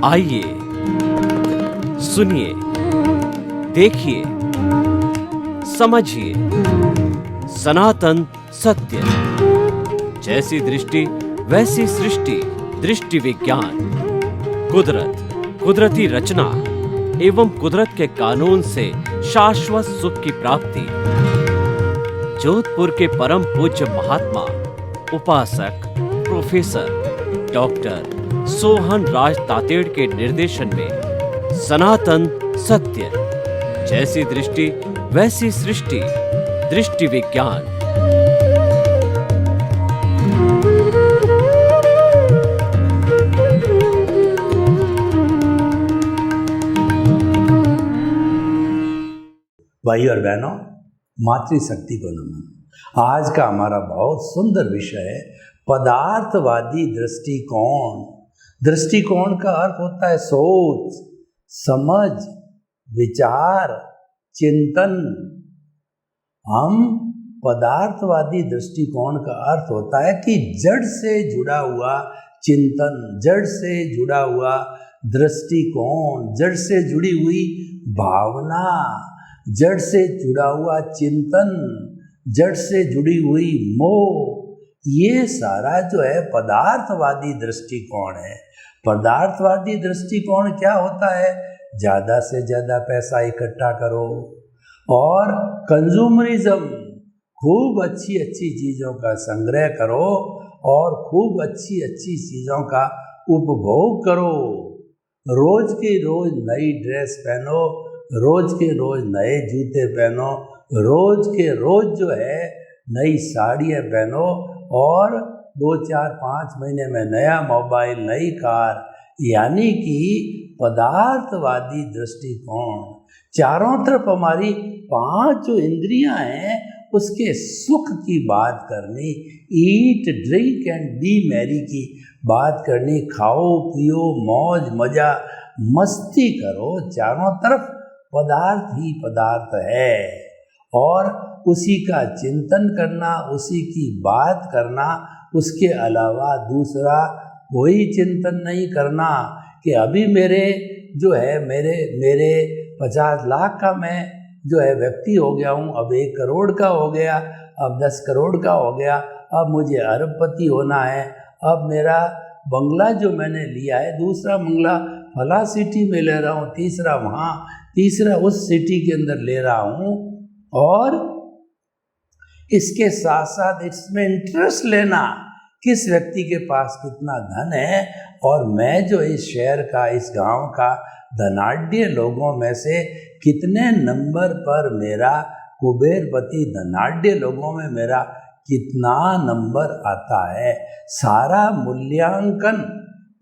आइए सुनिए, देखिए, समझिए सनातन सत्य। जैसी दृष्टि वैसी सृष्टि, दृष्टि विज्ञान। कुदरत, कुदरती रचना एवं कुदरत के कानून से शाश्वत सुख की प्राप्ति। जोधपुर के परम पूज्य महात्मा उपासक प्रोफेसर डॉक्टर सोहन राज तातेड़ के निर्देशन में सनातन सत्य। जैसी दृष्टि वैसी सृष्टि, दृष्टि विज्ञान। भाई और बहनों, मातृशक्ति को नमन। आज का हमारा बहुत सुंदर विषय है पदार्थवादी दृष्टिकोण। दृष्टिकोण का अर्थ होता है सोच, समझ, विचार, चिंतन। हम पदार्थवादी दृष्टिकोण का अर्थ होता है कि जड़ से जुड़ा हुआ चिंतन, जड़ से जुड़ा हुआ दृष्टिकोण, जड़ से जुड़ी हुई भावना, जड़ से जुड़ा हुआ चिंतन, जड़ से जुड़ी हुई मोह। ये सारा जो है पदार्थवादी दृष्टिकोण है। पदार्थवादी दृष्टिकोण क्या होता है? ज़्यादा से ज़्यादा पैसा इकट्ठा करो और कंज्यूमरिज्म, खूब अच्छी अच्छी चीज़ों का संग्रह करो और खूब अच्छी अच्छी चीज़ों का उपभोग करो। रोज़ की रोज़ नई ड्रेस पहनो, रोज़ के रोज़ नए जूते पहनो, रोज़ के रोज़ जो है नई साड़ियाँ पहनो और 2-4-5 महीने में नया मोबाइल, नई कार। यानी कि पदार्थवादी दृष्टिकोण। चारों तरफ हमारी 5 जो इंद्रियां हैं उसके सुख की बात करनी, eat drink and B Mary की बात करनी। खाओ पियो, मौज मजा, मस्ती करो। चारों तरफ पदार्थ ही पदार्थ है और उसी का चिंतन करना, उसी की बात करना, उसके अलावा दूसरा कोई चिंतन नहीं करना कि अभी मेरे जो है मेरे 50 लाख का मैं जो है व्यक्ति हो गया हूँ, अब 1 करोड़ का हो गया, अब 10 करोड़ का हो गया, अब मुझे अरबपति होना है, अब मेरा बंगला जो मैंने लिया है, दूसरा बंगला फला सिटी में ले रहा हूँ, तीसरा वहाँ, तीसरा उस सिटी के अंदर ले रहा हूँ। और इसके साथ साथ इसमें इंटरेस्ट लेना, किस व्यक्ति के पास कितना धन है और मैं जो इस शहर का, इस गांव का धनाढ्य लोगों में से कितने नंबर पर मेरा, कुबेरपति धनाढ्य लोगों में मेरा कितना नंबर आता है, सारा मूल्यांकन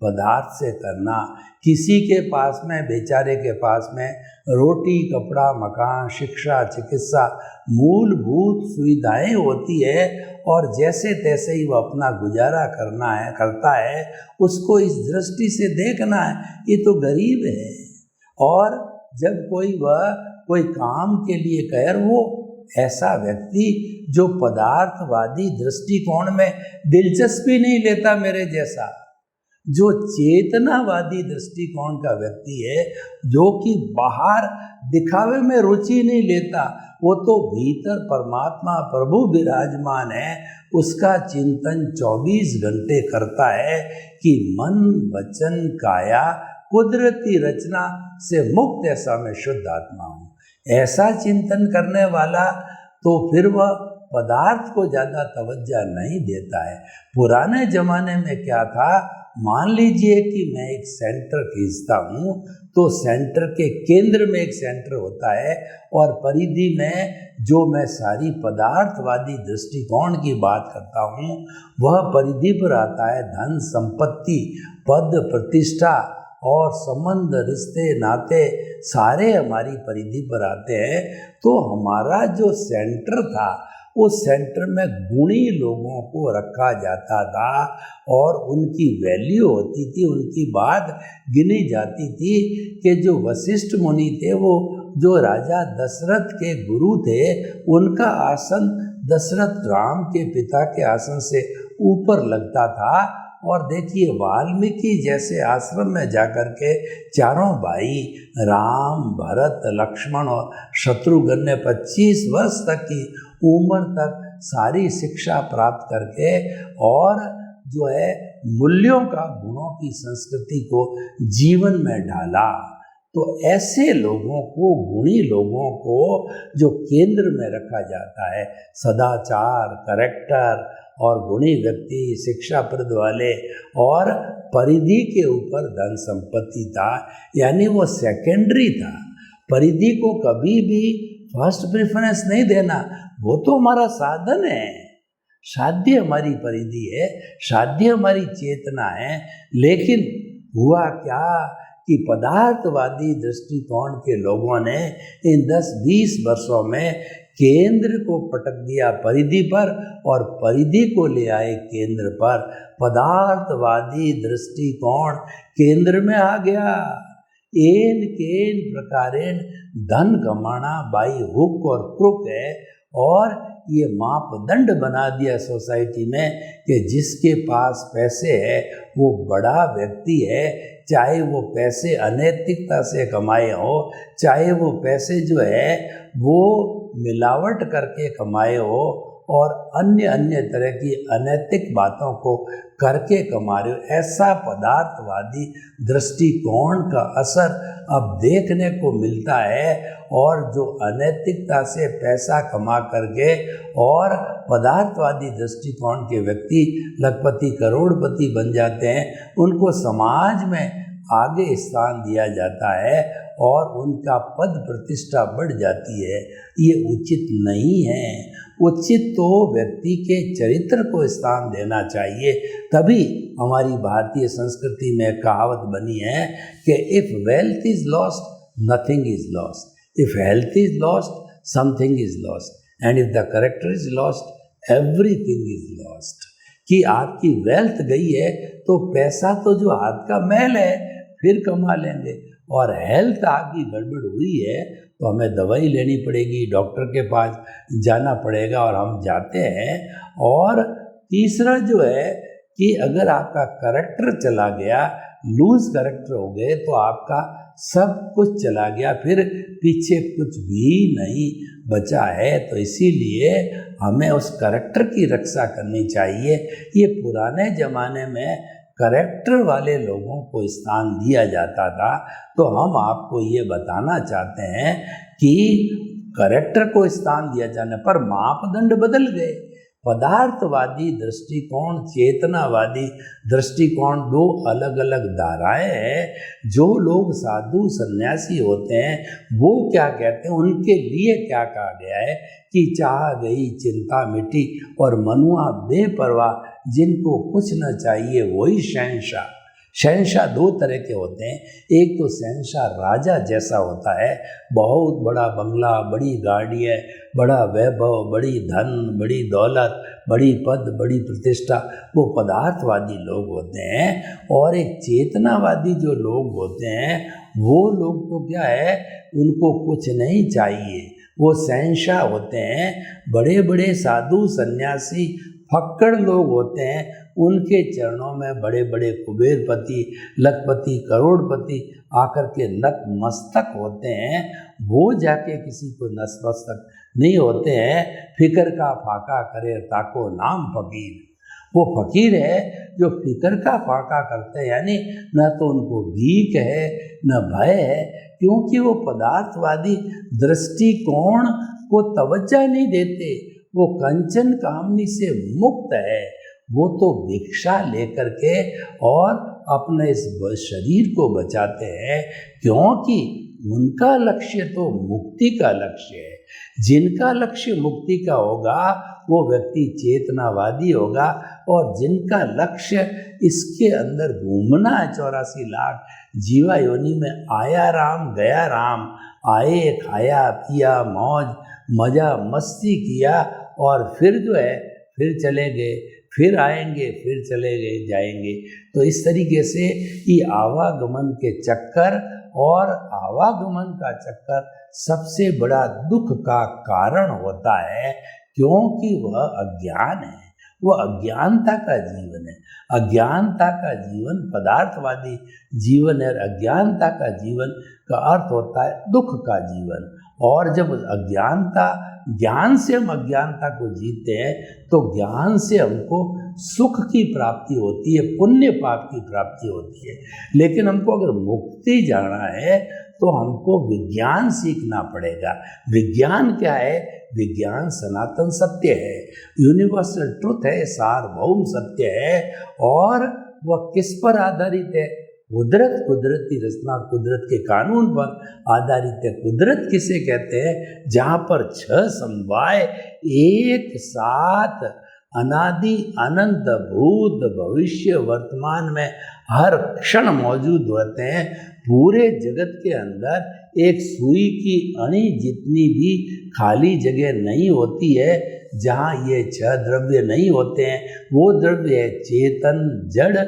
पदार्थ से करना। किसी के पास में, बेचारे के पास में रोटी, कपड़ा, मकान, शिक्षा, चिकित्सा, मूलभूत सुविधाएं होती है और जैसे तैसे ही वो अपना गुजारा करता है। उसको इस दृष्टि से देखना है, ये तो गरीब है। और जब कोई काम के कहे, वो ऐसा व्यक्ति जो पदार्थवादी दृष्टिकोण में दिलचस्पी नहीं लेता, मेरे जैसा जो चेतनावादी दृष्टिकोण का व्यक्ति है, जो कि बाहर दिखावे में रुचि नहीं लेता, वो तो भीतर परमात्मा प्रभु विराजमान है, उसका चिंतन 24 घंटे करता है कि मन वचन काया कुदरती रचना से मुक्त ऐसा मैं शुद्ध आत्मा हूँ। ऐसा चिंतन करने वाला तो फिर वह पदार्थ को ज़्यादा तवज्जो नहीं देता है। पुराने ज़माने में क्या था, मान लीजिए कि मैं एक सेंटर खींचता हूँ तो सेंटर के केंद्र में एक सेंटर होता है और परिधि में जो मैं सारी पदार्थवादी दृष्टिकोण की बात करता हूँ वह परिधि पर आता है धन, संपत्ति, पद, प्रतिष्ठा और संबंध, रिश्ते, नाते सारे हमारी परिधि पर आते हैं। तो हमारा जो सेंटर था, उस सेंटर में गुणी लोगों को रखा जाता था और उनकी वैल्यू होती थी, उनकी बात गिनी जाती थी कि जो वशिष्ठ मुनि थे, वो जो राजा दशरथ के गुरु थे, उनका आसन दशरथ राम के पिता के आसन से ऊपर लगता था और देखिए वाल्मीकि जैसे आश्रम में जाकर के चारों भाई राम, भरत, लक्ष्मण और शत्रुघ्न ने 25 वर्ष तक की उम्र तक सारी शिक्षा प्राप्त करके और जो है मूल्यों का, गुणों की संस्कृति को जीवन में ढाला। तो ऐसे लोगों को, गुणी लोगों को जो केंद्र में रखा जाता है, सदाचार, करेक्टर और गुणी व्यक्ति, शिक्षाप्रद वाले, और परिधि के ऊपर धन संपत्ति था, यानी वो सेकेंडरी था। परिधि को कभी भी फर्स्ट प्रेफरेंस नहीं देना, वो तो हमारा साधन है। साध्य हमारी परिधि है, साध्य हमारी चेतना है। लेकिन हुआ क्या कि पदार्थवादी दृष्टिकोण के लोगों ने इन 10-20 वर्षों में केंद्र को पटक दिया परिधि पर और परिधि को ले आए केंद्र पर। पदार्थवादी दृष्टिकोण केंद्र में आ गया। एन केन प्रकारेण धन कमाना बाई हुक और क्रुक है, और ये मापदंड बना दिया सोसाइटी में कि जिसके पास पैसे है वो बड़ा व्यक्ति है, चाहे वो पैसे अनैतिकता से कमाए हो, चाहे वो पैसे जो है वो मिलावट करके कमाए हो और अन्य तरह की अनैतिक बातों को करके कमा रहे हो। ऐसा पदार्थवादी दृष्टिकोण का असर अब देखने को मिलता है। और जो अनैतिकता से पैसा कमा करके और पदार्थवादी दृष्टिकोण के व्यक्ति लखपति, करोड़पति बन जाते हैं, उनको समाज में आगे स्थान दिया जाता है और उनका पद प्रतिष्ठा बढ़ जाती है। ये उचित नहीं है। उचित तो व्यक्ति के चरित्र को स्थान देना चाहिए। तभी हमारी भारतीय संस्कृति में कहावत बनी है कि if wealth is lost nothing is lost, if health is lost something is lost, and if the character is lost everything is lost. कि आपकी वेल्थ गई है तो पैसा तो जो हाथ का मैल है फिर कमा लेंगे, और हेल्थ आपकी गड़बड़ हुई है तो हमें दवाई लेनी पड़ेगी, डॉक्टर के पास जाना पड़ेगा, और हम जाते हैं। और तीसरा जो है कि अगर आपका करेक्टर चला गया, लूज करेक्टर हो गए, तो आपका सब कुछ चला गया, फिर पीछे कुछ भी नहीं बचा है। तो इसीलिए हमें उस करेक्टर की रक्षा करनी चाहिए। ये पुराने ज़माने में करेक्टर वाले लोगों को स्थान दिया जाता था, तो हम आपको ये बताना चाहते हैं कि करेक्टर को स्थान दिया जाने पर मापदंड बदल गए। पदार्थवादी दृष्टिकोण, चेतनावादी दृष्टिकोण, दो अलग अलग धाराएं हैं। जो लोग साधु सन्यासी होते हैं वो क्या कहते हैं, उनके लिए क्या कहा गया है कि चाह गई चिंता मिटी, और मनुआ बेपरवाह, जिनको कुछ न चाहिए वही शहंशाह। शहंशाह दो तरह के होते हैं। एक तो शहंशाह राजा जैसा होता है, बहुत बड़ा बंगला, बड़ी गाड़ी है, बड़ा वैभव, बड़ी धन, बड़ी दौलत, बड़ी पद, बड़ी प्रतिष्ठा, वो पदार्थवादी लोग होते हैं। और एक चेतनावादी जो लोग होते हैं, वो लोग तो क्या है, उनको कुछ नहीं चाहिए, वो शहंशाह होते हैं। बड़े बड़े साधु सन्यासी फक्कड़ लोग होते हैं, उनके चरणों में बड़े बड़े कुबेरपति, लखपति, करोड़पति आकर के नतमस्तक होते हैं। वो जाके किसी को नतमस्तक नहीं होते हैं। फिक्र का फाका करे ताको नाम फकीर, वो फकीर है जो फिक्र का फाका करते हैं, यानी न तो उनको भीख है न भय है, क्योंकि वो पदार्थवादी दृष्टिकोण को तवज्जो नहीं देते। वो कंचन कामनी से मुक्त है। वो तो भिक्षा लेकर के और अपने इस शरीर को बचाते हैं, क्योंकि उनका लक्ष्य तो मुक्ति का लक्ष्य है। जिनका लक्ष्य मुक्ति का होगा वो व्यक्ति चेतनावादी होगा, और जिनका लक्ष्य इसके अंदर घूमना है 84 लाख जीवा योनि में, आया राम गया राम, आए खाया पिया मौज मजा मस्ती किया, और फिर जो है फिर चले गए, फिर आएंगे, फिर चले गए जाएंगे। तो इस तरीके से ये आवागमन के चक्कर, और आवागमन का चक्कर सबसे बड़ा दुख का कारण होता है, क्योंकि वह अज्ञान है। वो अज्ञानता का जीवन है। अज्ञानता का जीवन पदार्थवादी जीवन है। अज्ञानता का जीवन का अर्थ होता है दुख का जीवन। और जब अज्ञानता, ज्ञान से हम अज्ञानता को जीते हैं तो ज्ञान से हमको सुख की प्राप्ति होती है, पुण्य पाप की प्राप्ति होती है। लेकिन हमको अगर मुक्ति जाना है तो हमको विज्ञान सीखना पड़ेगा। विज्ञान क्या है? विज्ञान सनातन सत्य है, यूनिवर्सल ट्रुथ है, सार्वभौम सत्य है। और वह किस पर आधारित है? कुदरत, कुदरती रचना, कुदरत के कानून पर आधारित है। कुदरत किसे कहते हैं? जहाँ पर 6 समवाय एक साथ अनादि अनंत भूत भविष्य वर्तमान में हर क्षण मौजूद होते हैं। पूरे जगत के अंदर एक सुई की अणी जितनी भी खाली जगह नहीं होती है जहाँ ये 6 द्रव्य नहीं होते हैं। वो द्रव्य है चेतन, जड़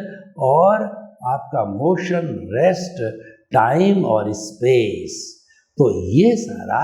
और आपका मोशन, रेस्ट, टाइम और स्पेस। तो ये सारा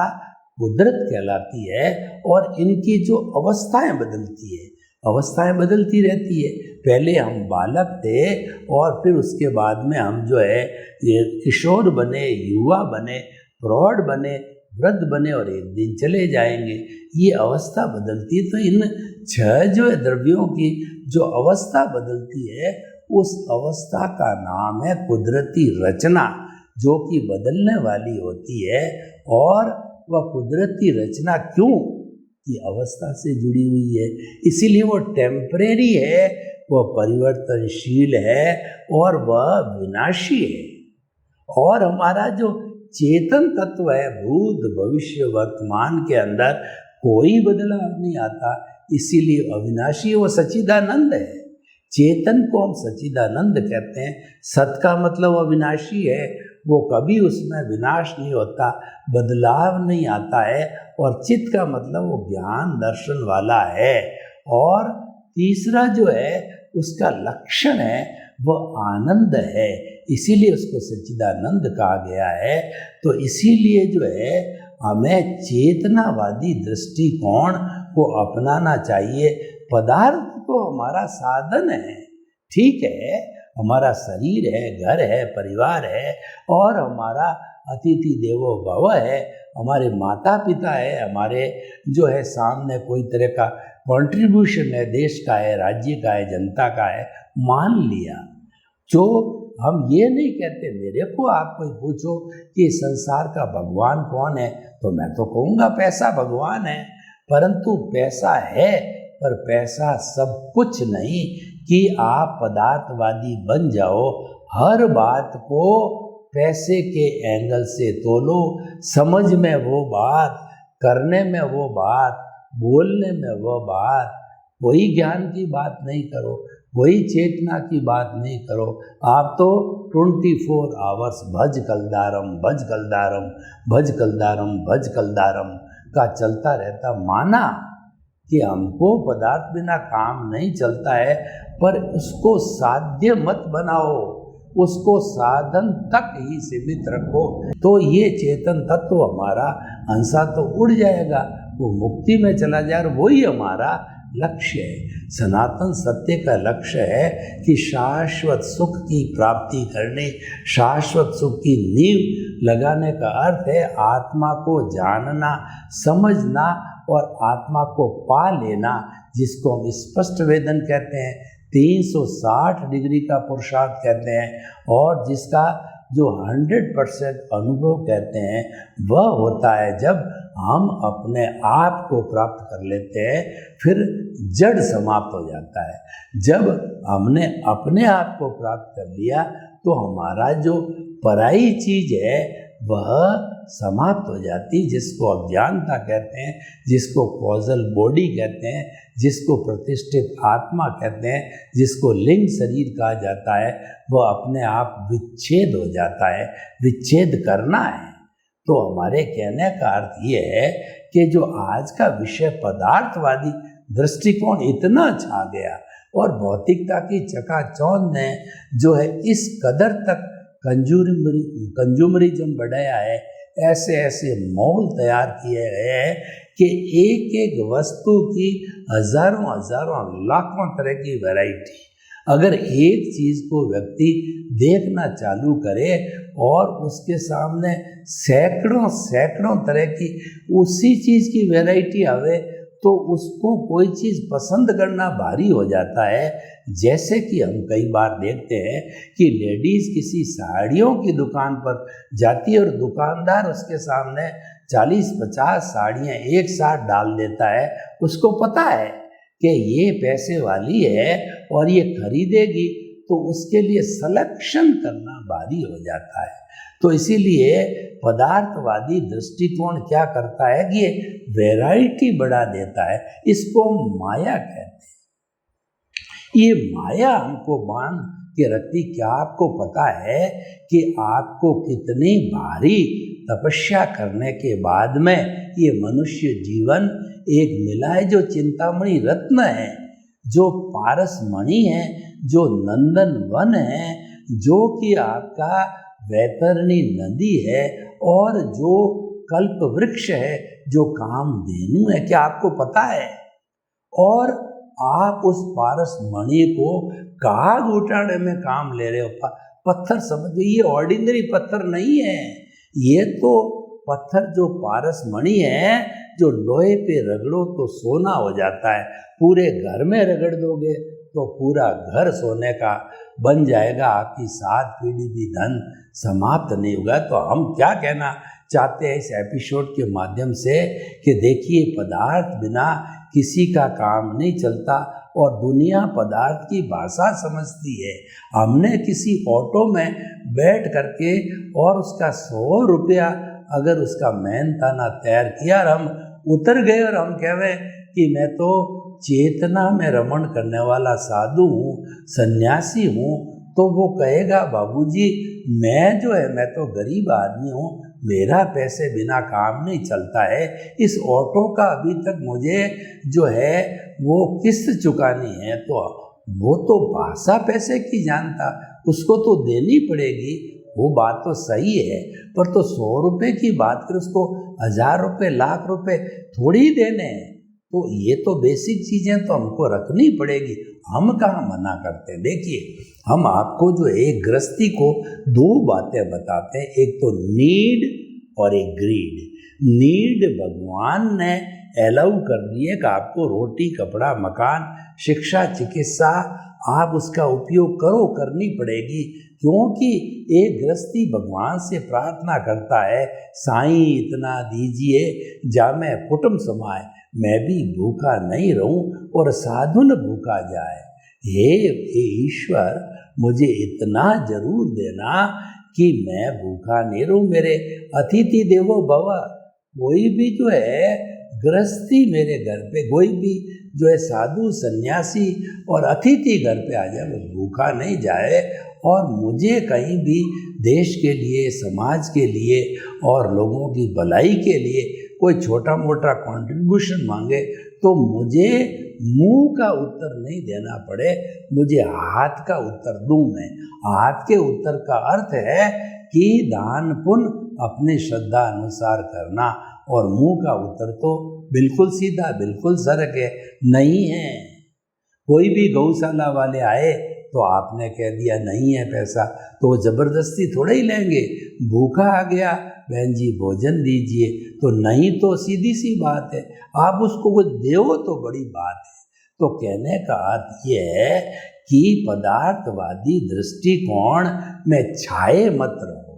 कुदरत कहलाती है। और इनकी जो अवस्थाएं बदलती है, अवस्थाएं बदलती रहती है। पहले हम बालक थे और फिर उसके बाद में हम जो है ये किशोर बने, युवा बने, प्रौढ़ बने, वृद्ध बने और एक दिन चले जाएंगे। ये अवस्था बदलती है। तो इन 6 जो है द्रव्यों की जो अवस्था बदलती है उस अवस्था का नाम है कुदरती रचना, जो कि बदलने वाली होती है। और वह कुदरती रचना क्यों? की अवस्था से जुड़ी हुई है, इसीलिए वो टेम्परेरी है, वह परिवर्तनशील है और वह विनाशी है। और हमारा जो चेतन तत्व है, भूत भविष्य वर्तमान के अंदर कोई बदलाव नहीं आता, इसीलिए अविनाशी, वो सच्चिदानंद है। चेतन को हम सच्चिदानंद कहते हैं। सत का मतलब अविनाशी है, वो कभी उसमें विनाश नहीं होता, बदलाव नहीं आता है। और चित्त का मतलब वो ज्ञान दर्शन वाला है। और तीसरा जो है उसका लक्षण है वो आनंद है, इसीलिए उसको सच्चिदानंद कहा गया है। तो इसीलिए जो है हमें चेतनावादी दृष्टिकोण को अपनाना चाहिए। पदार्थ तो हमारा साधन है, ठीक है, हमारा शरीर है, घर है, परिवार है और हमारा अतिथि देवो भव है, हमारे माता पिता है, हमारे जो है सामने कोई तरह का कंट्रीब्यूशन है, देश का है, राज्य का है, जनता का है, मान लिया। जो हम ये नहीं कहते, मेरे को आप कोई पूछो कि संसार का भगवान कौन है तो मैं तो कहूँगा पैसा भगवान है। परंतु पैसा है, पर पैसा सब कुछ नहीं कि आप पदार्थवादी बन जाओ, हर बात को पैसे के एंगल से तोलो, समझ में वो बात, करने में वो बात, बोलने में वो बात, कोई ज्ञान की बात नहीं करो, कोई चेतना की बात नहीं करो। आप तो 24 आवर्स भज कलदारम भज कलदारम भज कलदारम भज कलदारम का चलता रहता। माना कि हमको पदार्थ बिना काम नहीं चलता है, पर उसको साध्य मत बनाओ, उसको साधन तक ही सीमित रखो, तो ये चेतन तत्व हमारा अंसा तो उड़ जाएगा, वो मुक्ति में चला जाए। और वही हमारा लक्ष्य है। सनातन सत्य का लक्ष्य है कि शाश्वत सुख की प्राप्ति करने, शाश्वत सुख की नींव लगाने का अर्थ है आत्मा को जानना, समझना और आत्मा को पा लेना, जिसको हम स्पष्ट वेदन कहते हैं, 360 डिग्री का पुरुषार्थ कहते हैं, और जिसका जो 100% अनुभव कहते हैं, वह होता है जब हम अपने आप को प्राप्त कर लेते हैं, फिर जड़ समाप्त हो जाता है। जब हमने अपने आप को प्राप्त कर लिया तो हमारा जो पराई चीज है वह समाप्त हो जाती, जिसको अज्ञानता कहते हैं, जिसको कॉजल बॉडी कहते हैं, जिसको प्रतिष्ठित आत्मा कहते हैं, जिसको लिंग शरीर कहा जाता है, वह अपने आप विच्छेद हो जाता है। विच्छेद करना है। तो हमारे कहने का अर्थ ये है कि जो आज का विषय पदार्थवादी दृष्टिकोण इतना छा गया और भौतिकता की चकाचौंध ने जो है इस कदर तक कंज्यूमरिज्म बढ़ाया है, ऐसे ऐसे मॉल तैयार किए गए हैं कि एक एक वस्तु की हजारों हजारों लाखों तरह की वैरायटी। अगर एक चीज़ को व्यक्ति देखना चालू करे और उसके सामने सैकड़ों सैकड़ों तरह की उसी चीज़ की वैरायटी आवे तो उसको कोई चीज़ पसंद करना भारी हो जाता है। जैसे कि हम कई बार देखते हैं कि लेडीज़ किसी साड़ियों की दुकान पर जाती है और दुकानदार उसके सामने 40-50 साड़ियाँ एक साथ डाल देता है। उसको पता है कि ये पैसे वाली है और ये खरीदेगी, तो उसके लिए सिलेक्शन करना भारी हो जाता है। तो इसीलिए पदार्थवादी दृष्टिकोण क्या करता है कि ये वैरायटी बढ़ा देता है। इसको हम माया कहते हैं। ये माया हमको बांध के रखती। क्या आपको पता है कि आपको कितनी भारी तपस्या करने के बाद में ये मनुष्य जीवन एक मिला है, जो चिंतामणि रत्न है, जो पारस मणि है, जो नंदन वन है, जो कि आपका वैतरणी नदी है और जो कल्प वृक्ष है, जो कामधेनु है। क्या आपको पता है? और आप उस पारस मणि को काग उठाने में काम ले रहे हो। पत्थर समझो, ये ऑर्डिनरी पत्थर नहीं है। ये तो पत्थर जो पारस मणि है, जो लोहे पे रगड़ो तो सोना हो जाता है, पूरे घर में रगड़ दोगे तो पूरा घर सोने का बन जाएगा। आपकी 7 पीढ़ी भी धन समाप्त नहीं होगा। तो हम क्या कहना चाहते हैं इस एपिसोड के माध्यम से कि देखिए, पदार्थ बिना किसी का काम नहीं चलता और दुनिया पदार्थ की भाषा समझती है। हमने किसी ऑटो में बैठ करके और उसका 100 रुपया अगर उसका मेहनताना तैयार किया और हम उतर गए और हम कह रहे कि मैं तो चेतना में रमण करने वाला साधु हूँ, सन्यासी हूँ, तो वो कहेगा बाबूजी मैं जो है मैं तो गरीब आदमी हूँ, मेरा पैसे बिना काम नहीं चलता है। इस ऑटो का अभी तक मुझे जो है वो किस्त चुकानी है। तो वो तो भाषा पैसे की जानता, उसको तो देनी पड़ेगी। वो बात तो सही है, पर तो 100 रुपये की बात कर उसको 1000 रुपये, लाख रुपए थोड़ी देने हैं। तो ये तो बेसिक चीज़ें तो हमको रखनी पड़ेगी। हम कहाँ मना करते हैं। देखिए, हम आपको जो एक गृहस्थी को 2 बातें बताते हैं, एक तो नीड और एक ग्रीड। नीड भगवान ने अलाउ कर दिए कि आपको रोटी, कपड़ा, मकान, शिक्षा, चिकित्सा आप उसका उपयोग करो, करनी पड़ेगी, क्योंकि एक गृहस्थी भगवान से प्रार्थना करता है, साईं इतना दीजिए जामे कुटुंब समाए, मैं भी भूखा नहीं रहूं और साधु न भूखा जाए। हे ईश्वर, मुझे इतना जरूर देना कि मैं भूखा नहीं रहूं। मेरे अतिथि देवो भव। कोई भी जो है गृहस्थी मेरे घर पे, कोई भी जो है साधु, सन्यासी और अतिथि घर पे आ जाए, वो भूखा नहीं जाए। और मुझे कहीं भी देश के लिए, समाज के लिए और लोगों की भलाई के लिए कोई छोटा मोटा कंट्रीब्यूशन मांगे तो मुझे मुंह का उत्तर नहीं देना पड़े, मुझे हाथ का उत्तर दूं मैं। हाथ के उत्तर का अर्थ है कि दान पुण्य अपने श्रद्धा अनुसार करना, और मुंह का उत्तर तो बिल्कुल सीधा, बिल्कुल सरल नहीं है। कोई भी गौशाला वाले आए तो आपने कह दिया नहीं है पैसा, तो वो जबरदस्ती थोड़ा ही लेंगे। भूखा आ गया, बहन जी भोजन दीजिए, तो नहीं तो सीधी सी बात है, आप उसको कुछ दो तो बड़ी बात है। तो कहने का अर्थ ये है कि पदार्थवादी दृष्टिकोण में छाए मत रहो।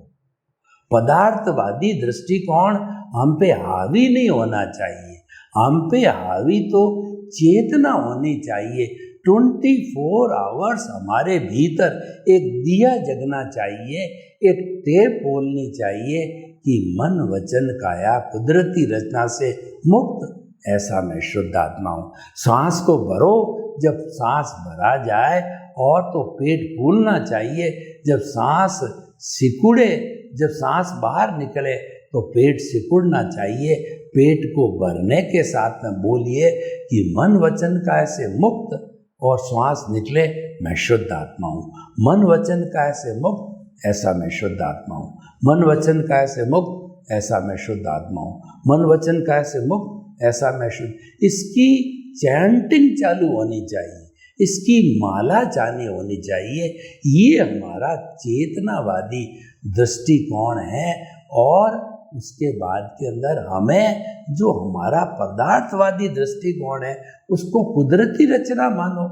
पदार्थवादी दृष्टिकोण हम पे हावी नहीं होना चाहिए। हम पे हावी तो चेतना होनी चाहिए। 24 आवर्स हमारे भीतर एक दिया जगना चाहिए, एक टेप बोलनी चाहिए कि मन वचन काया कुदरती रचना से मुक्त, ऐसा मैं शुद्ध आत्मा हूँ। सांस को भरो, जब सांस भरा जाए, और तो पेट फूलना चाहिए। जब सांस सिकुड़े, जब सांस बाहर निकले तो पेट सिकुड़ना चाहिए। पेट को भरने के साथ में बोलिए कि मन वचन काया से मुक्त, और श्वास निकले मैं शुद्ध आत्मा हूँ। मन वचन काया से मुक्त, ऐसा मैं शुद्ध आत्मा हूँ। मन वचन काया से मुक्त, ऐसा मैं शुद्ध आत्मा हूँ, मन वचन काय से मुक्त ऐसा मैं शुद्ध। इसकी चैंटिंग चालू होनी चाहिए, इसकी माला जाने होनी चाहिए। ये हमारा चेतनावादी दृष्टिकोण है। और उसके बाद के अंदर हमें जो हमारा पदार्थवादी दृष्टिकोण है उसको कुदरती रचना मानो।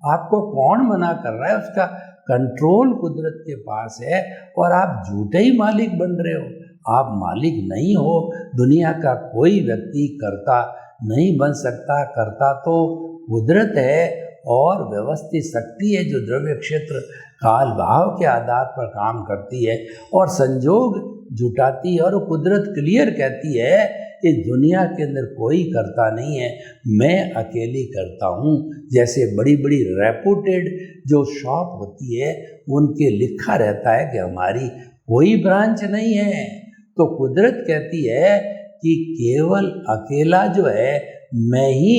आपको कौन मना कर रहा है? उसका कंट्रोल कुदरत के पास है और आप झूठे ही मालिक बन रहे हो। आप मालिक नहीं हो। दुनिया का कोई व्यक्ति कर्ता नहीं बन सकता। कर्ता तो कुदरत है और व्यवस्थित शक्ति है जो द्रव्य क्षेत्र काल भाव के आधार पर काम करती है और संजोग जुटाती है। और कुदरत क्लियर कहती है इस दुनिया के अंदर कोई करता नहीं है, मैं अकेली करता हूँ। जैसे बड़ी बड़ी रेपुटेड जो शॉप होती है उनके लिखा रहता है कि हमारी कोई ब्रांच नहीं है। तो कुदरत कहती है कि केवल अकेला जो है मैं ही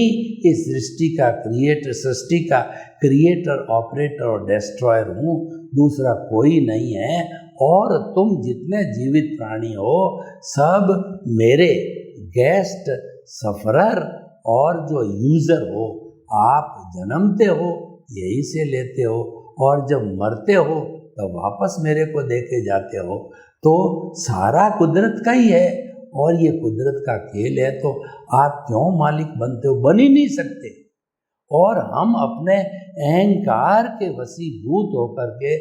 इस सृष्टि का क्रिएटर, ऑपरेटर और डिस्ट्रॉयर हूँ, दूसरा कोई नहीं है। और तुम जितने जीवित प्राणी हो सब मेरे गेस्ट, सफरर और जो यूज़र हो। आप जन्मते हो यही से लेते हो और जब मरते हो तब वापस मेरे को दे के जाते हो। तो सारा कुदरत का ही है और ये कुदरत का खेल है। तो आप क्यों मालिक बनते हो? बन ही नहीं सकते। और हम अपने अहंकार के वशीभूत होकर के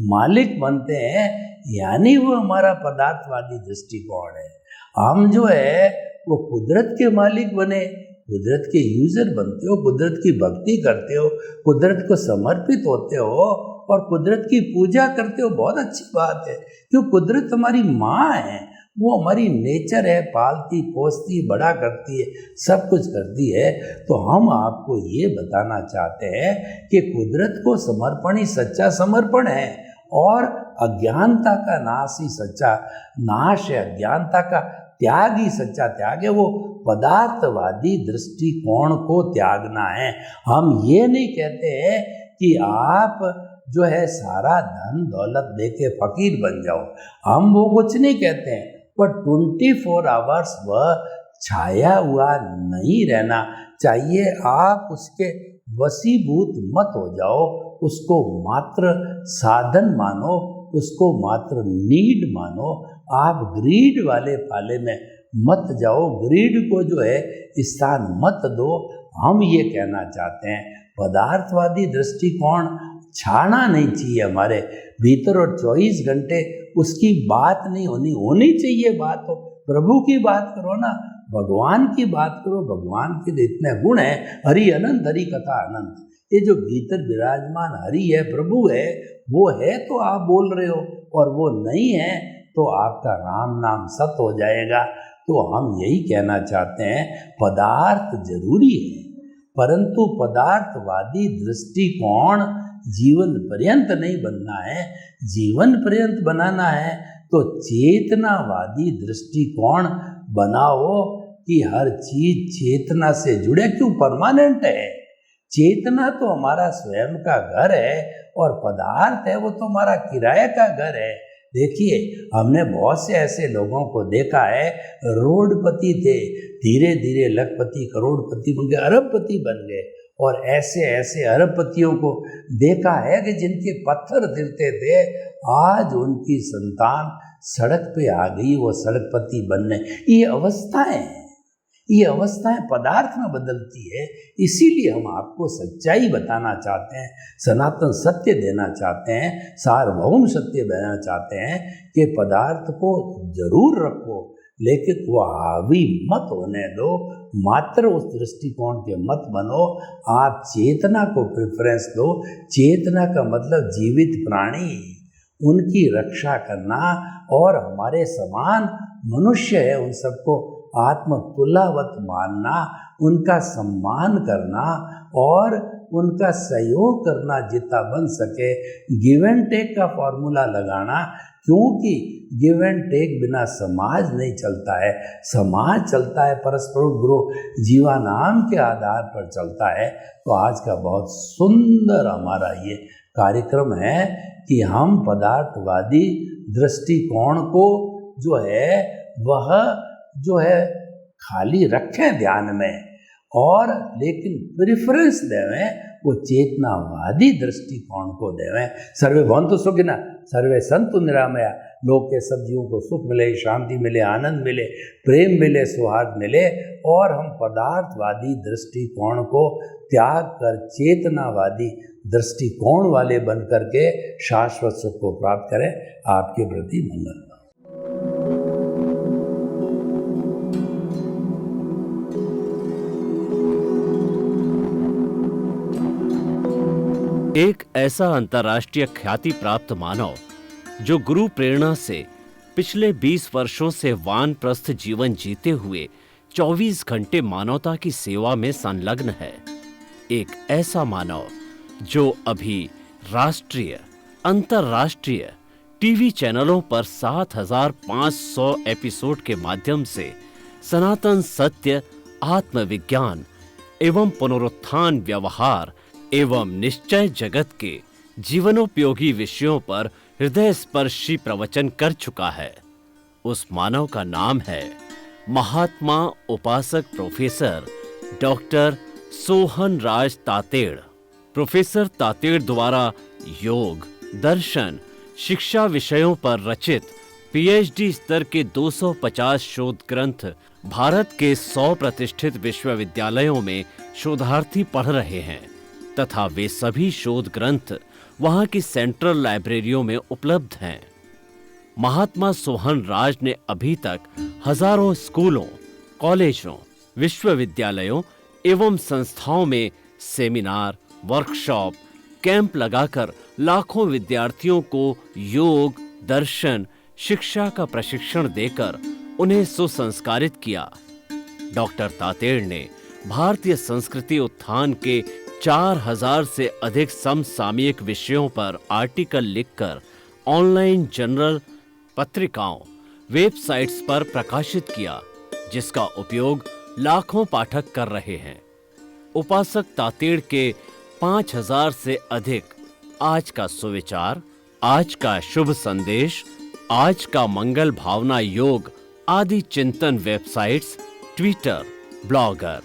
मालिक बनते हैं, यानी वो हमारा पदार्थवादी दृष्टिकोण है। हम जो है वो कुदरत के मालिक बने, कुदरत के यूजर बनते हो, कुदरत की भक्ति करते हो, कुदरत को समर्पित होते हो और कुदरत की पूजा करते हो। बहुत अच्छी बात है, क्यों? कुदरत हमारी माँ है, वो हमारी नेचर है, पालती पोसती बड़ा करती है, सब कुछ करती है। तो हम आपको ये बताना चाहते हैं कि कुदरत को समर्पण ही सच्चा समर्पण है और अज्ञानता का नाश ही सच्चा नाश है, अज्ञानता का त्याग ही सच्चा त्याग है। वो पदार्थवादी दृष्टिकोण को त्यागना है। हम ये नहीं कहते हैं कि आप जो है सारा धन दौलत देके फकीर बन जाओ, हम वो कुछ नहीं कहते हैं। पर 24 आवर्स वह छाया हुआ नहीं रहना चाहिए। आप उसके वशीभूत मत हो जाओ, उसको मात्र साधन मानो, उसको मात्र नीड मानो। आप ग्रीड वाले पाले में मत जाओ, ग्रीड को जो है स्थान मत दो। हम ये कहना चाहते हैं पदार्थवादी दृष्टिकोण छाना नहीं चाहिए हमारे भीतर और 24 घंटे उसकी बात नहीं होनी चाहिए। बात हो प्रभु की बात करो ना, भगवान की बात करो। भगवान के इतने गुण हैं, हरि अनंत, हरि कथा अनंत। ये जो भीतर विराजमान हरि है, प्रभु है, वो है तो आप बोल रहे हो, और वो नहीं है तो आपका राम नाम सत हो जाएगा। तो हम यही कहना चाहते हैं पदार्थ जरूरी है, परंतु पदार्थवादी दृष्टिकोण जीवन पर्यंत नहीं बनना है। जीवन पर्यंत बनाना है तो चेतनावादी दृष्टिकोण बनाओ कि हर चीज चेतना से जुड़े। क्यों? परमानेंट है। चेतना तो हमारा स्वयं का घर है और पदार्थ है वो तो हमारा किराए का घर है। देखिए, हमने बहुत से ऐसे लोगों को देखा है, रोडपति थे, धीरे धीरे लखपति, करोड़पति बन गए, अरबपति बन गए। और ऐसे ऐसे अरबपतियों को देखा है कि जिनके पत्थर गिरते थे, आज उनकी संतान सड़क पे आ गई, वो सड़कपति बनने। ये अवस्थाएं पदार्थ में बदलती है। इसीलिए हम आपको सच्चाई बताना चाहते हैं, सनातन सत्य देना चाहते हैं, सार्वभौम सत्य देना चाहते हैं कि पदार्थ को जरूर रखो, लेकिन वो हावी मत होने दो, मात्र उस दृष्टिकोण के मत बनो। आप चेतना को प्रेफरेंस दो। चेतना का मतलब जीवित प्राणी, उनकी रक्षा करना, और हमारे समान मनुष्य है उन सबको आत्मतुल्यवत मानना, उनका सम्मान करना और उनका सहयोग करना जितना बन सके। गिव एंड टेक का फॉर्मूला लगाना, क्योंकि गिव एंड टेक बिना समाज नहीं चलता है। समाज चलता है परस्पर ग्रोह, जीवानाम के आधार पर चलता है। तो आज का बहुत सुंदर हमारा ये कार्यक्रम है कि हम पदार्थवादी दृष्टिकोण को जो है वह जो है खाली रखें ध्यान में, और लेकिन प्रेफरेंस देवें वो चेतनावादी दृष्टिकोण को देवें। सर्वे भवन्तु सुखिनः, सर्वे सन्तु निरामया। लोक के सब जीवों को सुख मिले, शांति मिले, आनंद मिले, प्रेम मिले, सौहार्द मिले, और हम पदार्थवादी दृष्टिकोण को त्याग कर चेतनावादी दृष्टिकोण वाले बन करके शाश्वत सुख को प्राप्त करें। आपके प्रति मंगल। एक ऐसा अंतर्राष्ट्रीय ख्याति प्राप्त मानव जो गुरु प्रेरणा से पिछले 20 वर्षों से वानप्रस्थ जीवन जीते हुए 24 घंटे मानवता की सेवा में संलग्न है। एक ऐसा मानव जो अभी राष्ट्रीय, अंतर्राष्ट्रीय टीवी चैनलों पर 7,500 एपिसोड के माध्यम से सनातन सत्य, आत्मविज्ञान एवं पुनरुत्थान, व्यवहार एवं निश्चय जगत के जीवनोपयोगी विषयों पर हृदय स्पर्शी प्रवचन कर चुका है। उस मानव का नाम है महात्मा उपासक प्रोफेसर डॉक्टर सोहन राज तातेड़। प्रोफेसर तातेड़ द्वारा योग, दर्शन, शिक्षा विषयों पर रचित पीएचडी स्तर के 250 शोध ग्रंथ भारत के 100 प्रतिष्ठित विश्वविद्यालयों में शोधार्थी पढ़ रहे हैं तथा वे सभी शोध ग्रंथ वहां की सेंट्रल लाइब्रेरियों में उपलब्ध हैं। महात्मा सोहन राज ने अभी तक हजारों स्कूलों, कॉलेजों, विश्वविद्यालयों एवं संस्थाओं में सेमिनार, वर्कशॉप, कैंप लगाकर लाखों विद्यार्थियों को योग, दर्शन, शिक्षा का प्रशिक्षण देकर उन्हें सुसंस्कारित किया। डॉक्टर तातेड़ ने भारतीय संस्कृति उत्थान के 4000 से अधिक समसामयिक विषयों पर आर्टिकल लिखकर ऑनलाइन जर्नल, पत्रिकाओं, वेबसाइट्स पर प्रकाशित किया, जिसका उपयोग लाखों पाठक कर रहे हैं। उपासक तातेड़ के 5000 से अधिक आज का सुविचार, आज का शुभ संदेश, आज का मंगल भावना योग आदि चिंतन websites, Twitter, blogger,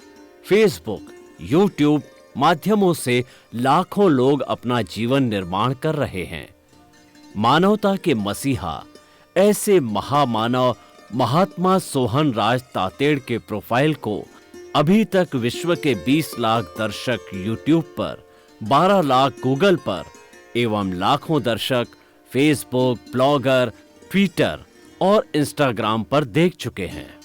Facebook, YouTube माध्यमों से लाखों लोग अपना जीवन निर्माण कर रहे हैं। मानवता के मसीहा ऐसे महामानव महात्मा सोहन राज तातेड़ के प्रोफाइल को अभी तक विश्व के 20 लाख दर्शक यूट्यूब पर, 12 लाख गूगल पर एवं लाखों दर्शक फेसबुक, ब्लॉगर, ट्विटर और इंस्टाग्राम पर देख चुके हैं।